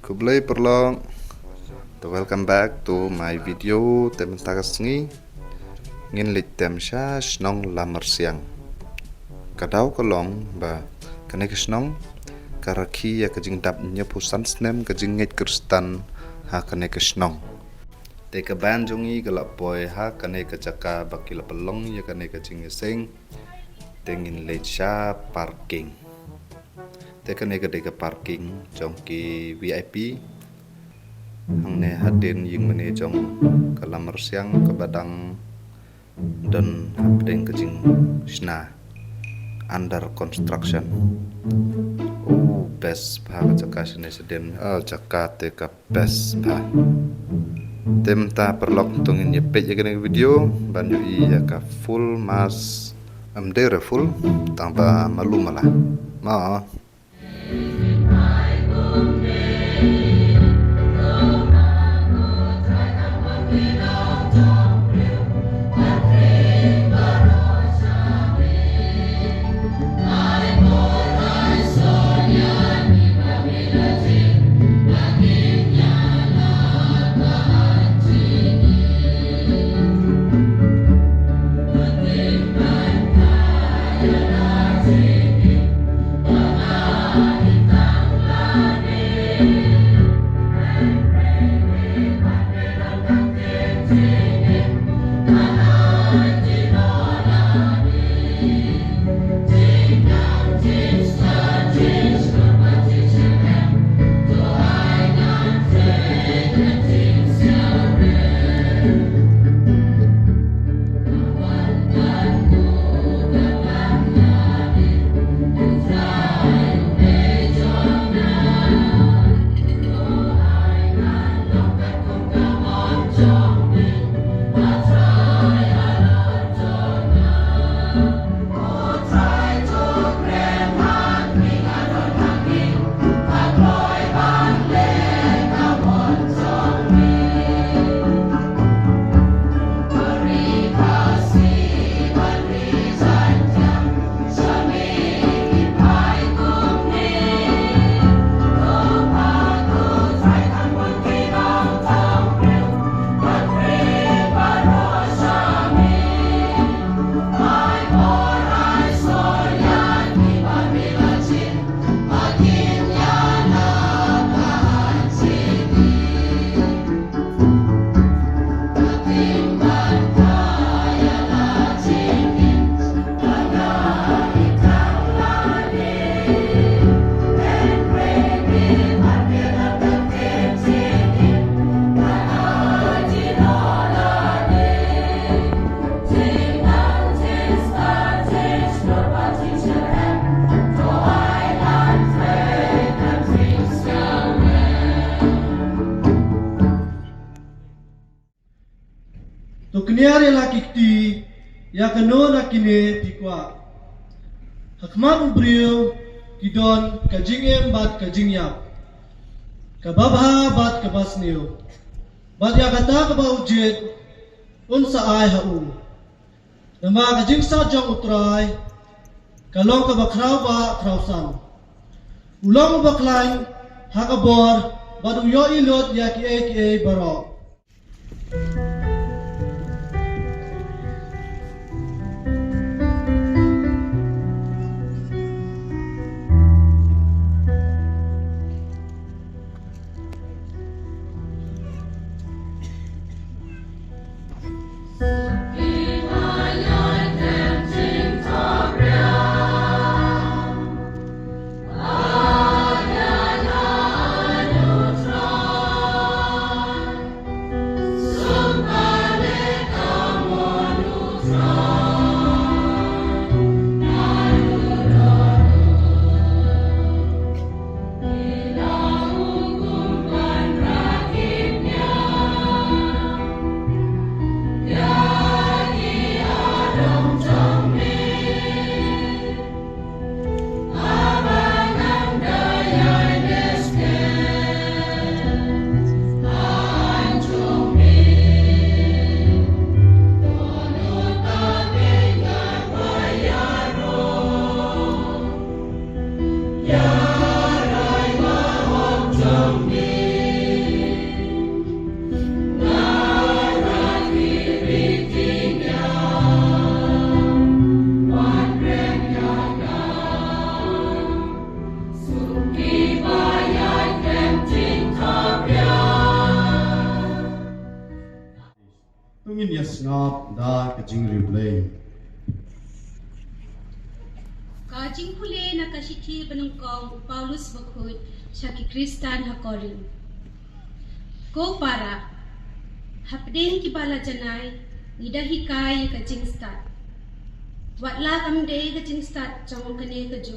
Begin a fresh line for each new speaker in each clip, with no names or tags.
Kublai perlong. Welcome back to my video. Tem takas ngi ngin lit tem sha snong lamar siang. Kadau kolong ba kanek snong karaki ya kajing dap nyepu sansnem kajing ngit kristan ha kanek snong. Te ka ban jongi galap boy ha kanek jaka bakil pelong ya kanek kajing sing tengin lit sha parking. Tekan ega dega parking jongki VIP hangne hadin yung mene jong kalamar siang kabadang dan habdeng kejing sna under construction. Oh best bah jaka sene seden jaka teka best bah tem ta perlok tungin nyepet ya kene video banyu iya ka full mas amdere full tanpa malu malah ma
Tukniare la kiti ya kanona kine tikwa hakman ubrio kidon kajingem bat kajingyap kababha bat kabasnio bat ya kata kaba ujet unsa ai hau nama kajingsa jong utrai kalong kabakrau ba krausan ulong baklain hakabor badu yo ilot ya ki barok.
From me.
ngin yasngap da kajing replay.
Kajing pule na kasithi benengkong Paulus bakut syaki Kristan hakorin. Ko para hapden ki bala janai nidahi kai kajing start. Watla kamde kajing start chong kane kaju.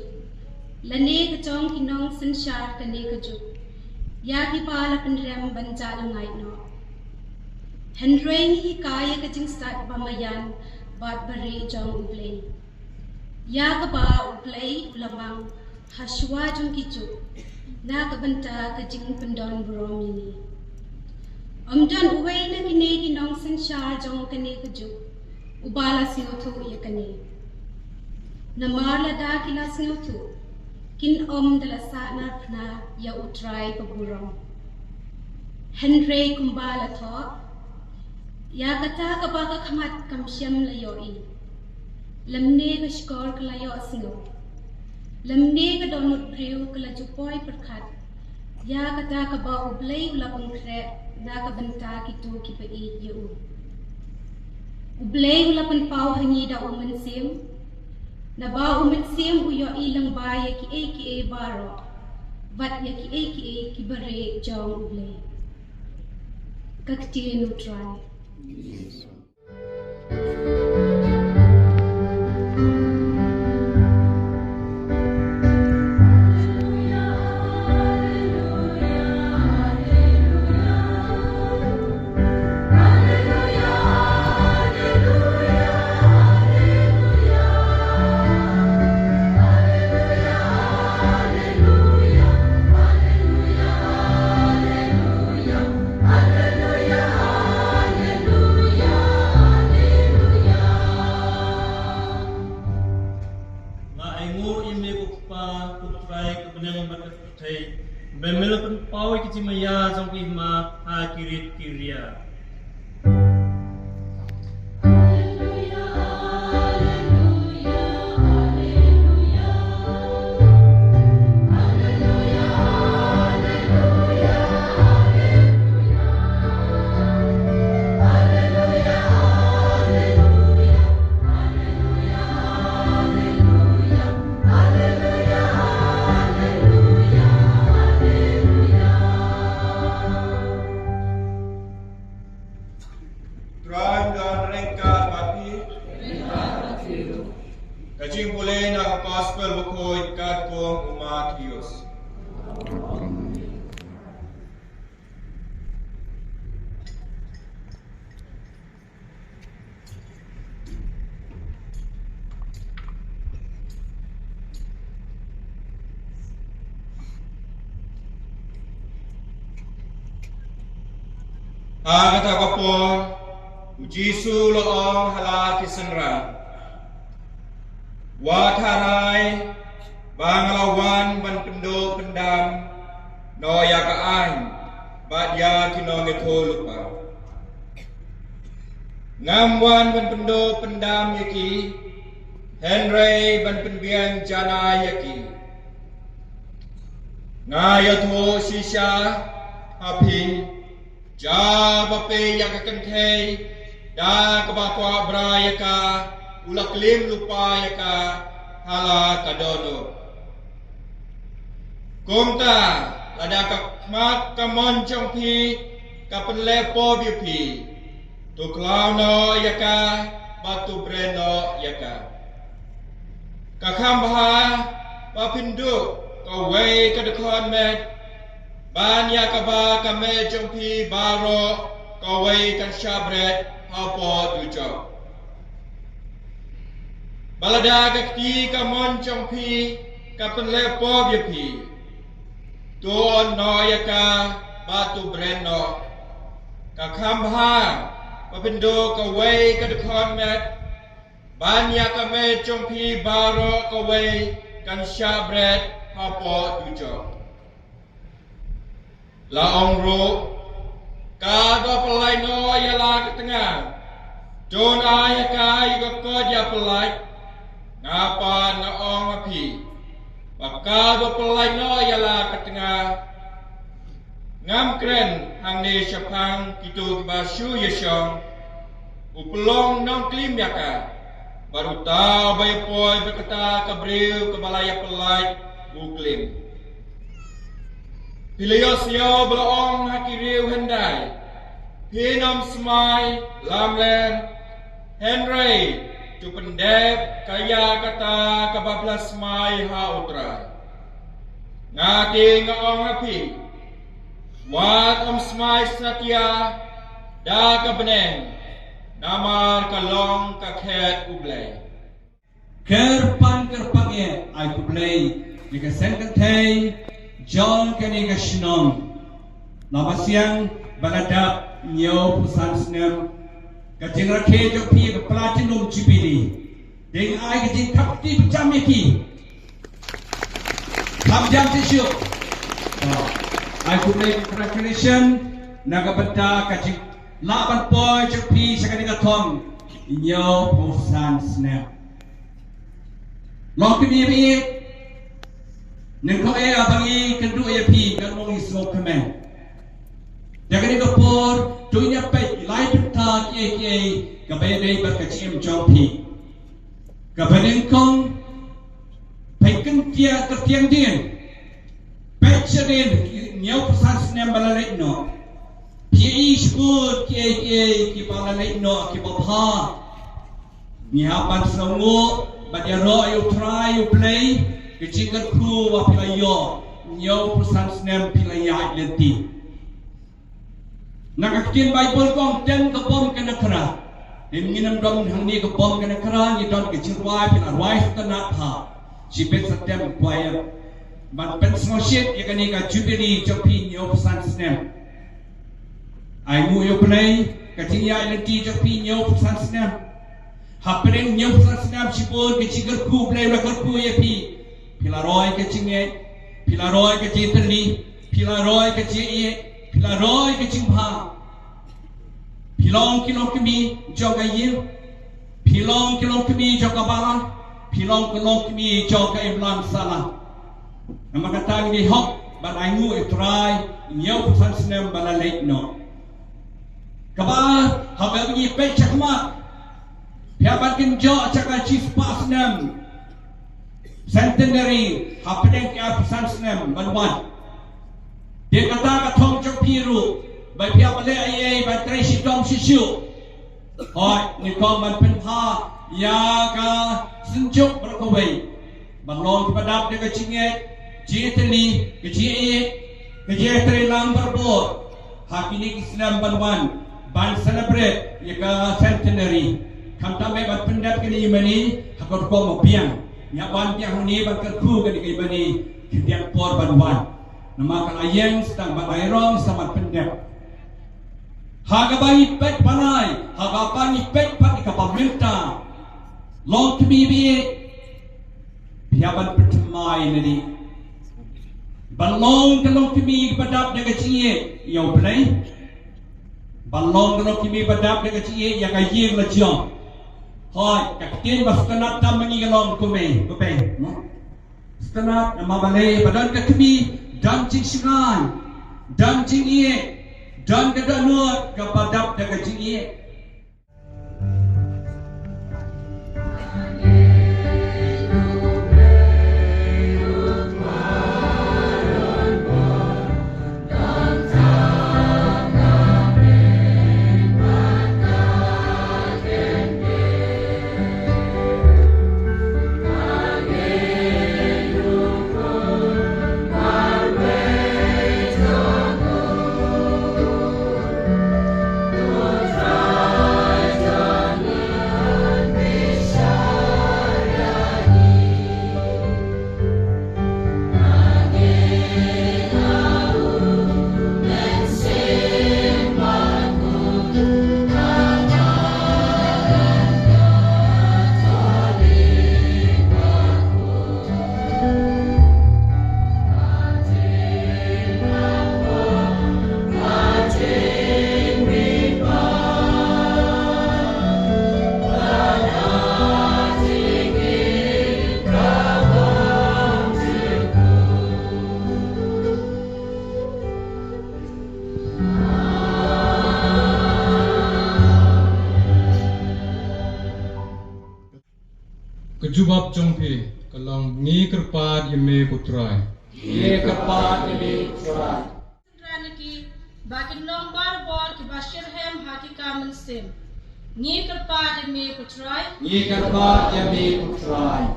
Lane kachong kinong sanshar kane kaju. Ya ki bala penrem banjala ngai no. Henreng hi kai kajing start bamayan bat bare chong ublay. Ya kaba uplay ulamang haswa jung kicu na kabanta kajing pendon bromini. Amdan uway na kine kinong sanshar jong kane kaju ubala sinothu ya kane. Namarla da kila sinothu kin dala sana pna ya utray pagurong. Henry kumbala tho ya kata kabaka kamat kamsyam layoi. Lamne ka skor kalayo asingo. Lamne ka donut brew kala jupoy perkat. Ya kata ka ba ublay ulapang kre na ka banta kitu kipai yu. Ublay ulapan pau hangi da umansim. Na ba umansim uyo ilang baya ki baro. Vat ya ki kibare jong ublay. Kakti neutral.
Bemelapan pawai kecimaya sampai ma akirit kiria. Kajing boleh nak gospel bukoi kat kong umat Dios. Kata kapo, Jisu loong halaki senrang. Watarai banglawan ban pendo pendam no yakaan bat ya kino ngeto lupa. Ngamwan ban pendo pendam yaki Henry ban penbiang jana yaki. Ngayato sisya api jabape yakakentay da kabakwa brayaka ulaklim lupa yaka hala kadono. Kumta ada kakmat kamoncong pi kapenlepo bipi. Tuklauno yaka batu breno yaka. Kakambha papindu kawai kadekon med. Ban yakaba kame jongpi baro kawai kan syabret hapo dujok. Balada kakti kamon chongpi kapenlepo bipi. Tuon no yaka batu breno. Kakambha papindo kawai kadekon met. Banyak kame chongpi baro kawai kan syabret hapo dujo. Laong ro kado pelai no yala ketengah. Don ayaka yuga kodya pelai. Ngapa naong api Bakado pelai no yala ketengah. Ngam kren hang ne syapang kitu basu yesong. upelong nang klim yaka. Baru tahu bayapoi berkata kabriu kebalaya pelai buklim. Pilios yo belong hakiriu hendai. Hinom semai lamlen Henry tu pendep kaya kata kebablas semai hautra. Ngati ngaong hapi. Wat semai satya da kebeneng. Namar kalong kakhet ublay.
Kerpan ay kublay. Jika sengkentay John kani kashinom. Namasyang baladap nyo pusan snem. Kajing rakhe jo pi ke platinum jubilee. Deng ay kajing kapti pecam yaki. Kam jam tisu. Ay kublay congratulation nagabata kajing laban boy jo pi sakani katong nyo pusan snem. Long kini bi nengko abangi kendu pi kan mong ismo kemen. Jangan dikepur, dunia baik, lain peta kiai kebayai berkecim jompi. Kebayai kong, baikkan dia kertiang dia, baik sedin, nyau pesan senam balalai no. Kiai sebut kiai balalai no kibabha. Nyiapan sengu, badiaro ayu try ayu play, kecingkat kru wapilayo, nyau pesan senam pilayai lenti. Nakakin Bible kong ten kebom kena kera. Minam dom hangni kebom kena kera ni don kecirwai pin arwai tanat ha. Sipet setem kuaya. Ban pen smoshit yakani ka jubilee jopi nyo pesan snem. Ai mu yo play kecinya identity jopi nyo pesan snem. Hapering nyo pesan snem sipun kecigar ku play rakar ku yapi. Pilaroi kecinge, pilaroi kecitri, pilaroi keciye. Pilaroi kecing ha, pilong kilong kami jaga yil, pilong kilong kami jaga balan, pilong kilong kami jaga iblan salah. Nama kata ini hok, badangu itrai, nyau pesan senam balalek no. Kabar, habis ini pecah mak, piaban kinjau cakap chief pas senam, centenary, hapedeng kia pesan senam banwan. Dia kata katong jok piru, bai pia bale ai bai trai si dom si siu. Hoi ni kong man penha ya ka senjuk berkawai. Banglong kepadap dia kecinget, jiteli, kecie trai lang berbor. Hakini Islam banwan, ban celebrate ya ka centenary. Kam tamai ban pendap kini imani, hakot ko mabiang. Ya ban piang ni ban kerku kini imani, kitiang por banwan. Nama kalayeng sedang batayrong sama pendek. Haga bayi pet panai, haga pani pet pat ikapaminta. Long kemibi, piaban pertemai nadi. Balong kalong kemi padap jaga cie, yau belai. Balong kalong kemi padap jaga cie, yang kaya lejong. Hoi, kakitin bastanat tam mengi kalong kume, Setanat nama balai badan kemi. Dan cing singai, dan cing iye, dan kedanut kepadap dengan cing iye.
Try
kejubab jongpe kalong ni kerpad yeme putrai.
Ye kerpat ini surat.
Raniki bakin nombar bor ki Bashirhem haki kamen sim. Ni kerpa me putrai.
Ye kerpat yami putrai.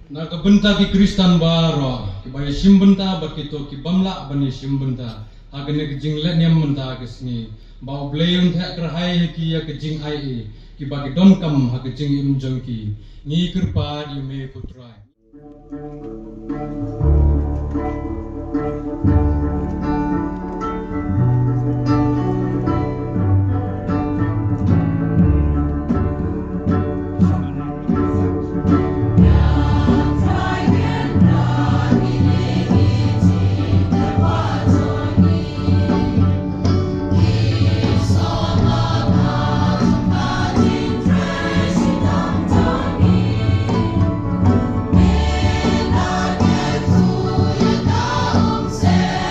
Na kabenta ki Kristan baro ki bay simbenta bakito ki bamla bani simbenta agane ki jinglet nyam menta ki sni bau bleun the kerhai ki ya ki jing ai ki bagi dom kam ha ki jing im jong ki ni kerpa yeme putrai.
Say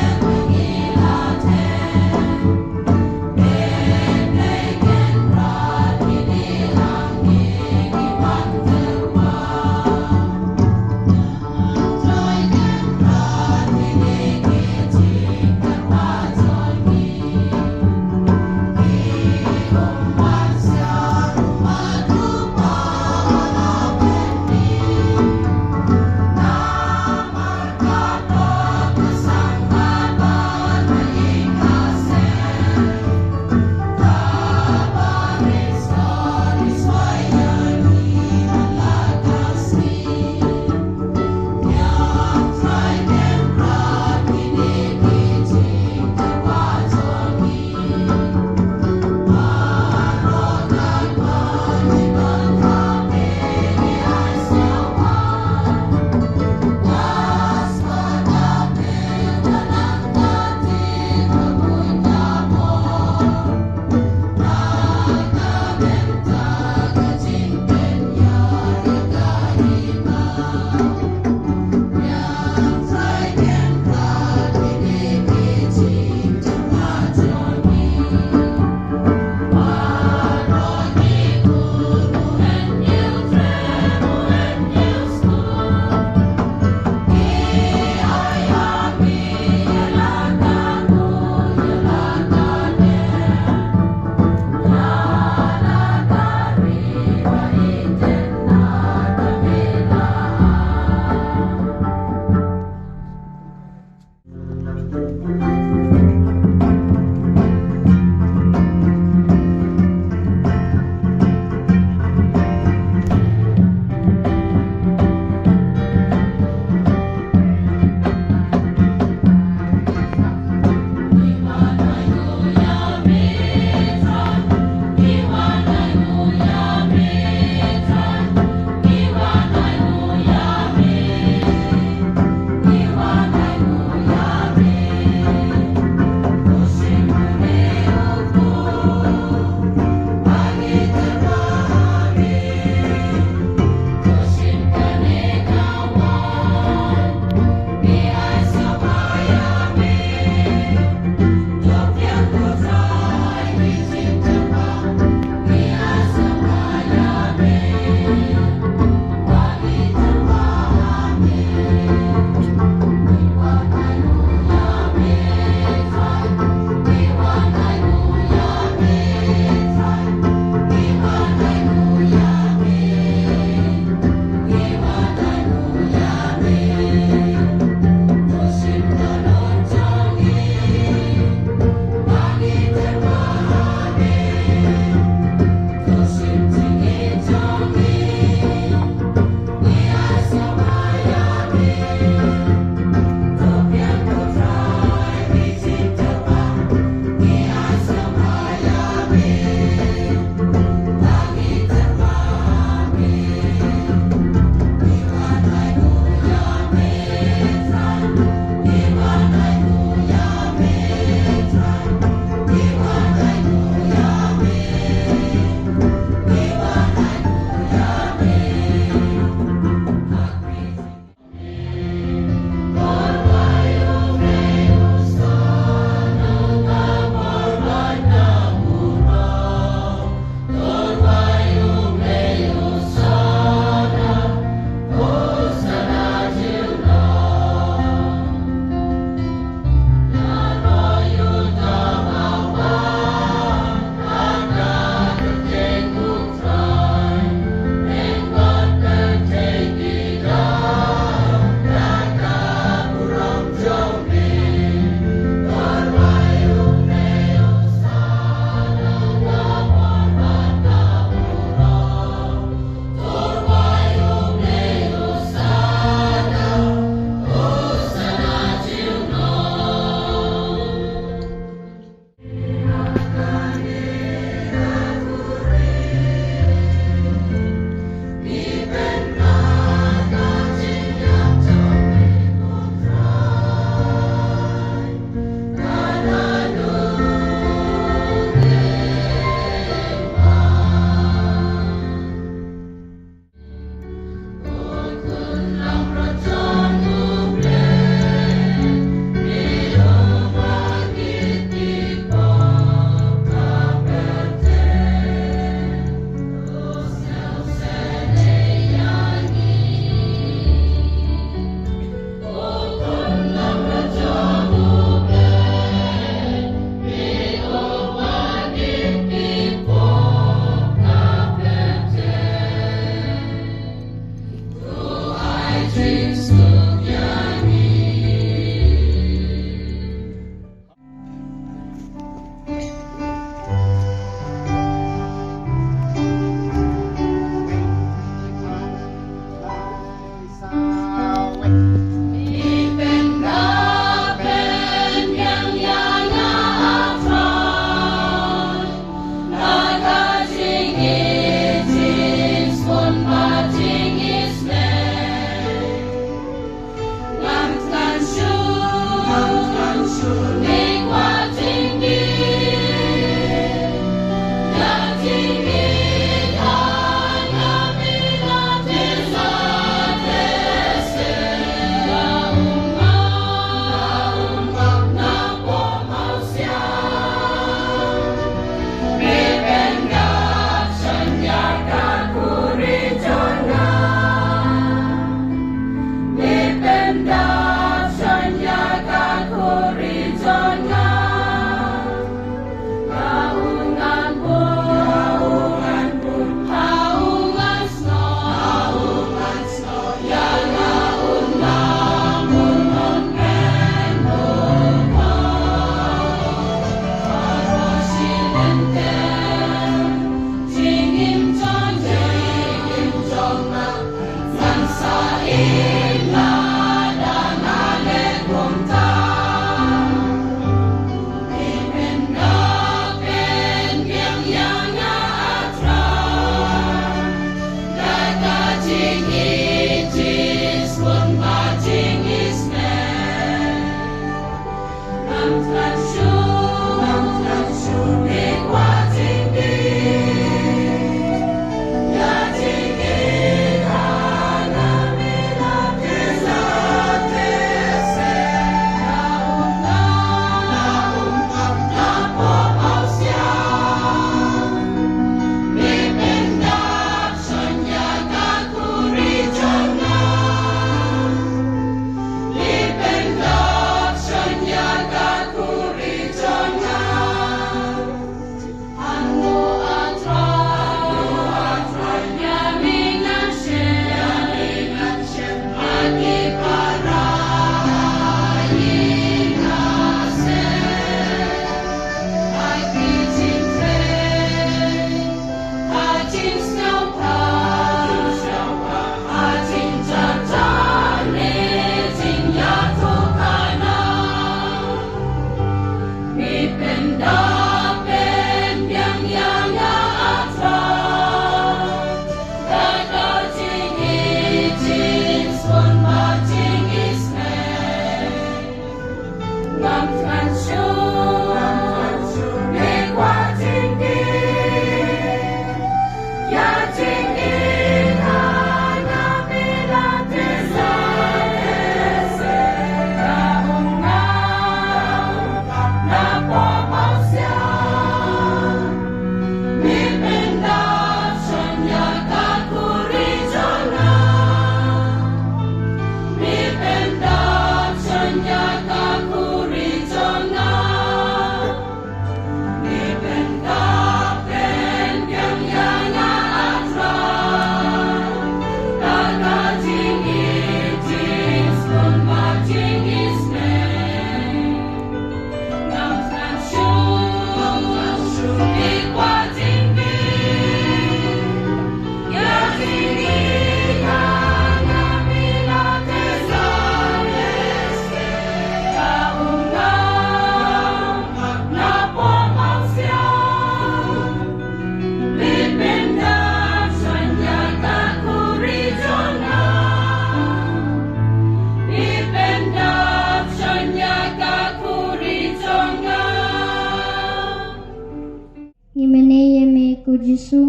ko Jisu.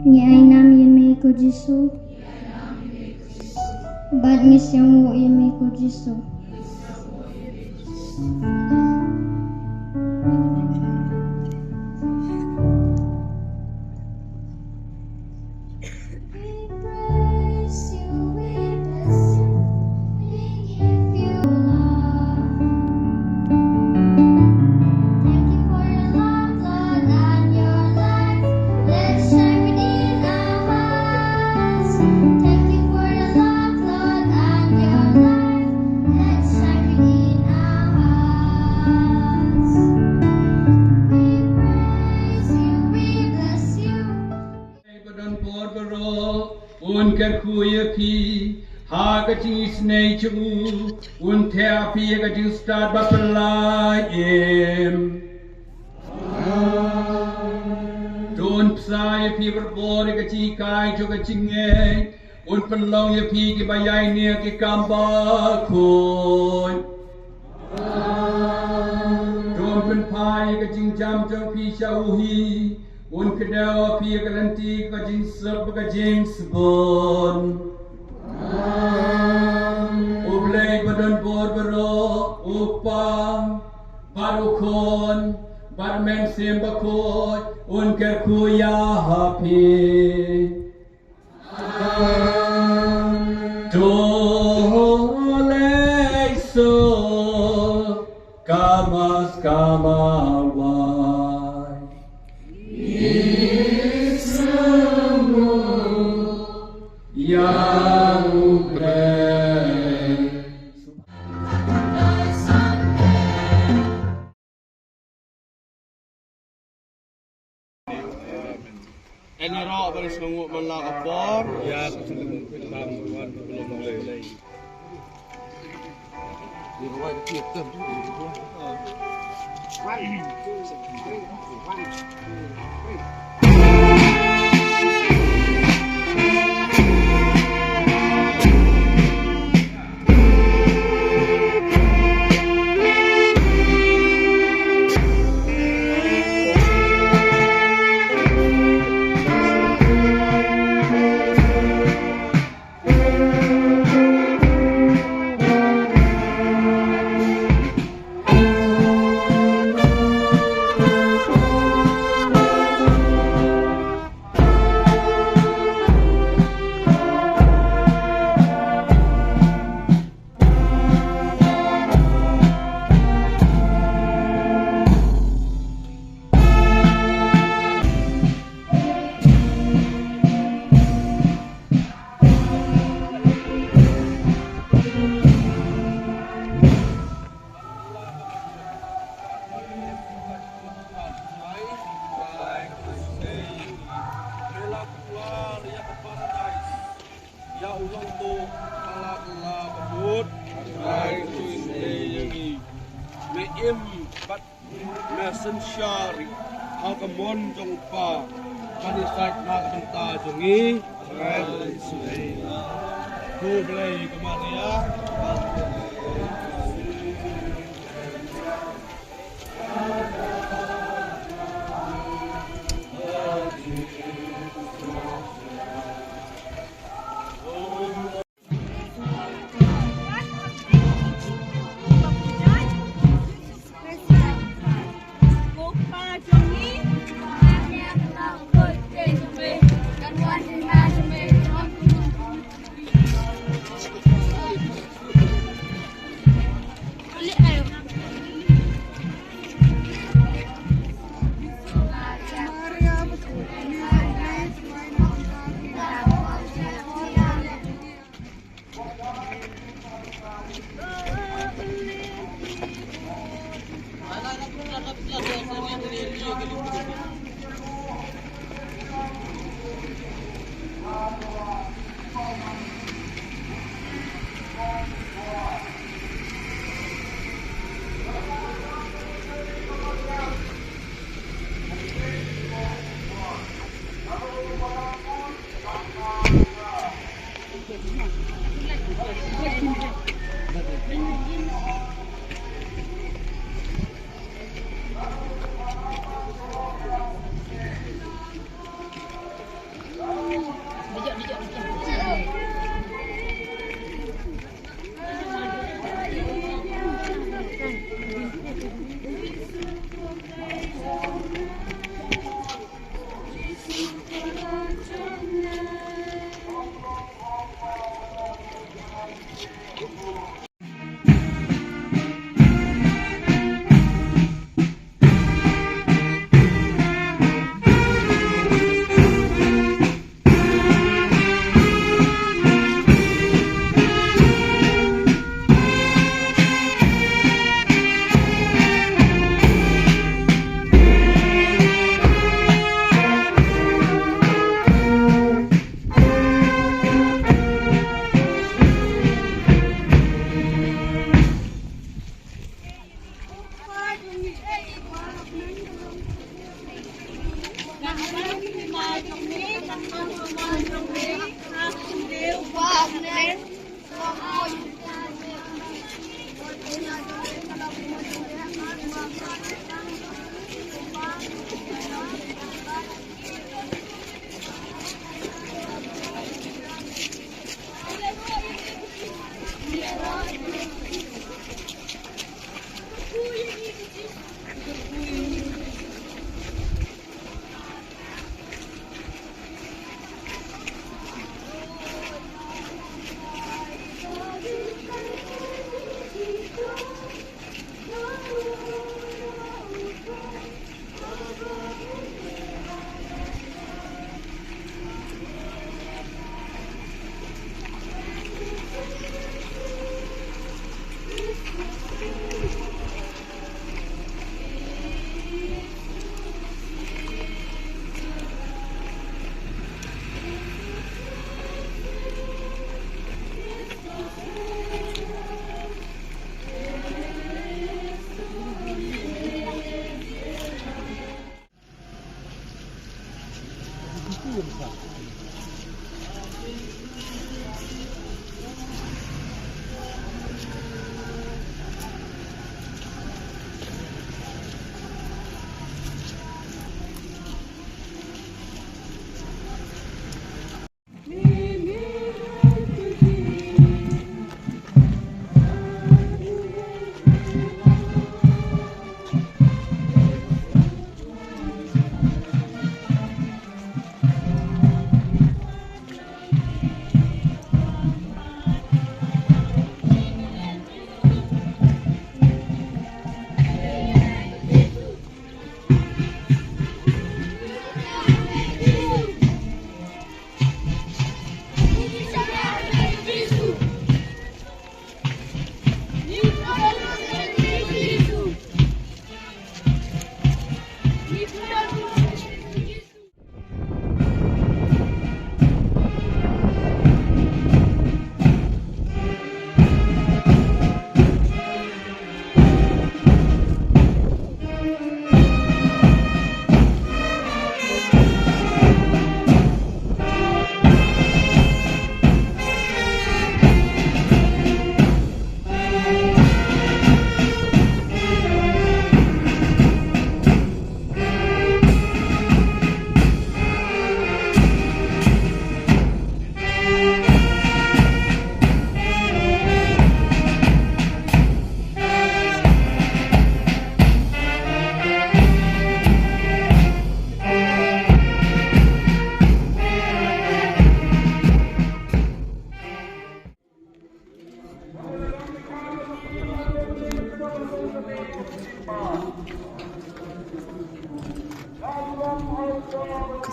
Ni ai nam yeme ko Jisu. Bad misyang wo yeme ko Jisu.
Un kerkuya pi ha ka chi snei chu un thea pi ka chi start ba playem don psai pi berbor ka chi kai chu ka chinge un pelong ya pi ki bayai ne ki kamba khoi don pen pai ka ching jam chu pi shau hi un kedau pi ka lanti ka jing sab ka James Bond ublay badan borbero upang barukon barmen sembakot un kerkuya hapi dole so kamas kamawai yang
Ini roh bagi sungguh melakapor ya kecenderung hitam buat belum mulai. Di rumah itu hitam tu di rumah. Ya ulang tu ala kebut Rai Tuisni Meim Bat Mesen Syari Alkamon Jongpa Panisat Nak Benta Jongi Rai Tuisni Tu boleh kemana ya.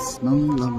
Senang lam